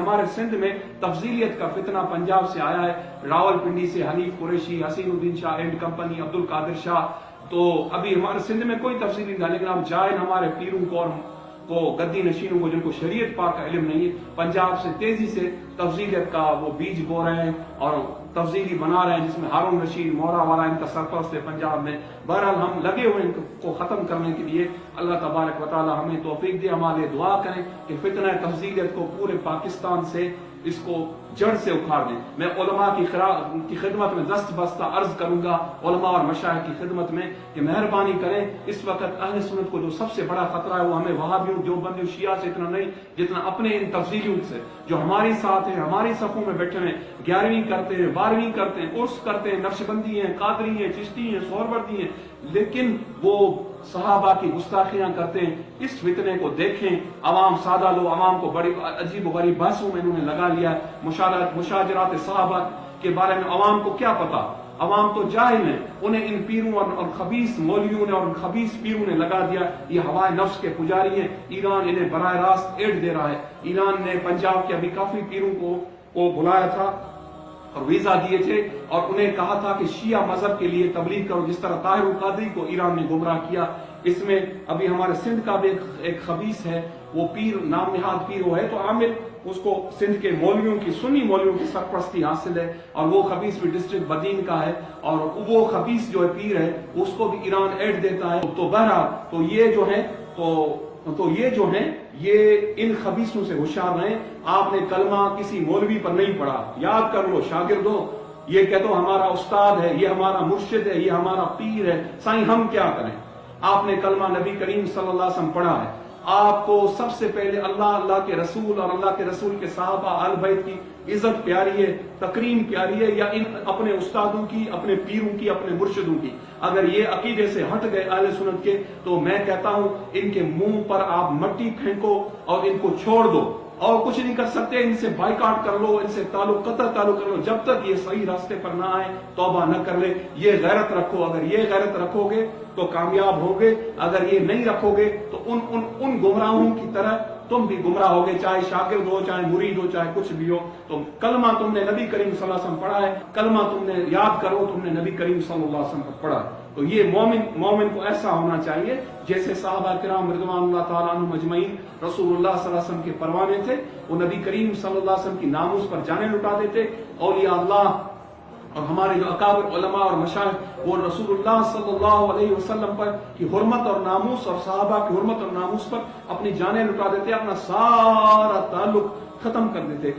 ہمارے سندھ میں تفضیلیت کا فتنہ پنجاب سے آیا ہے، راول پنڈی سے حنیف قریشی، حسین الدین شاہ اینڈ کمپنی، عبد القادر شاہ. تو ابھی ہمارے سندھ میں کوئی تفصیل نہیں تھا، لیکن اب جائن ہمارے پیروں کو اور گدی نشینوں کو جن کو شریعت پاک کا علم نہیں ہے، پنجاب سے تیزی سے تفضیلیت کا وہ بیج بو رہے ہیں اور تفضیلی بنا رہے ہیں، جس میں ہارون رشید مورا والا ان کا سرپرست ہے پنجاب میں. بہرحال ہم لگے ہوئے ان کو ختم کرنے کے لیے. اللہ تبارک و تعالی ہمیں توفیق دے. ہمارے دعا کریں کہ فتنہ تفضیلیت کو پورے پاکستان سے اس کو جڑ سے اکھاڑ دیں. میں علماء کی خدمت میں دست بستہ عرض کروں گا، علماء اور مشائخ کی خدمت میں، کہ مہربانی کریں. اس وقت اہل سنت کو جو سب سے بڑا خطرہ ہے وہ ہمیں وہابیوں، دیوبندیوں، شیعہ سے اتنا نہیں جتنا اپنے ان تفضیلیوں سے جو ہماری ساتھ ہیں، ہماری صفوں میں بیٹھے ہیں، 11ویں کرتے ہیں، 12ویں کرتے ہیں، عرس کرتے ہیں، نقشبندی ہیں، قادری ہیں، چشتی ہیں، سہروردی ہیں، لیکن وہ صحابہ کی گستاخیاں کرتے ہیں. اس فتنے کو دیکھیں. عوام سادہ لوگ عوام کو بڑی عجیب و غریب بحثوں میں انہوں نے لگا لیا ہے. مشاجرات صحابہ کے بارے میں عوام کو کیا پتا؟ عوام تو جاہل ہیں. انہیں ان پیروں اور خبیث مولویوں نے اور خبیث پیروں نے لگا دیا یہ ہوائے نفس کے پجاری ہیں. ایران انہیں براہ راست ایڈ دے رہا ہے. ایران نے پنجاب کے ابھی کافی پیروں کو بلایا تھا اور ویزا دیے تھے اور انہیں کہا تھا کہ شیعہ مذہب کے لیے تبلیغ کرو، جس طرح طاہر القادری کو ایران نے گمراہ کیا. اس میں ابھی ہمارے سندھ کا بھی ایک خبیث ہے، وہ پیر نام نہاد پیر وہ ہے تو عامل، اس کو سندھ کے مولویوں کی، سنی مولویوں کی سرپرستی حاصل ہے اور وہ خبیث بھی ڈسٹرکٹ بدین کا ہے اور وہ خبیث جو ہے پیر ہے اس کو بھی ایران ایڈ دیتا ہے. تو بہرحال تو یہ جو ہیں یہ ان خبیثوں سے ہوشیار رہیں. آپ نے کلمہ کسی مولوی پر نہیں پڑھا، یاد کر لو شاگردوں، یہ کہہ دو ہمارا استاد ہے، یہ ہمارا مرشد ہے، یہ ہمارا پیر ہے. سائیں ہم کیا کریں؟ آپ نے کلمہ نبی کریم صلی اللہ علیہ وسلم پڑھا ہے. آپ کو سب سے پہلے اللہ کے رسول اور اللہ کے رسول کے صحابہ آل بیت کی عزت پیاری ہے، تکریم پیاری ہے، یا ان اپنے استادوں کی، اپنے پیروں کی، اپنے مرشدوں کی؟ اگر یہ عقیدے سے ہٹ گئے اہل سنت کے تو میں کہتا ہوں ان کے منہ پر آپ مٹی پھینکو اور ان کو چھوڑ دو، اور کچھ نہیں کر سکتے. ان سے بائیکاٹ کر لو، ان سے قطع تعلق کر لو، جب تک یہ صحیح راستے پر نہ آئے توبہ نہ کر لے. یہ غیرت رکھو. اگر یہ غیرت رکھو گے تو کامیاب ہوگے. اگر یہ نہیں رکھو گے تو ان گمراہوں کی طرح تم بھی گمراہ ہوگے، چاہے شاگرد ہو، چاہے مرید ہو، چاہے کچھ بھی ہو. تو کلمہ تم نے نبی کریم صلی اللہ علیہ وسلم پڑھا ہے، کلمہ تم نے یاد کرو تم نے نبی کریم صلی اللہ علیہ وسلم پڑھا ہے. تو یہ مومن کو ایسا ہونا چاہیے جیسے صحابہ کرام رضوان اللہ تعالیٰ عنہم اجمعین رسول اللہ صلی اللہ علیہ وسلم کے پروانے تھے. وہ نبی کریم صلی اللہ علیہ وسلم کی ناموس پر جانیں لٹا دیتے. اولیاء اللہ اور ہمارے جو اکابر علماء اور مشائخ وہ رسول اللہ صلی اللہ علیہ وسلم پر کی حرمت اور ناموس اور صحابہ کی حرمت اور ناموس پر اپنی جانیں لٹا دیتے، اپنا سارا تعلق ختم کر دیتے.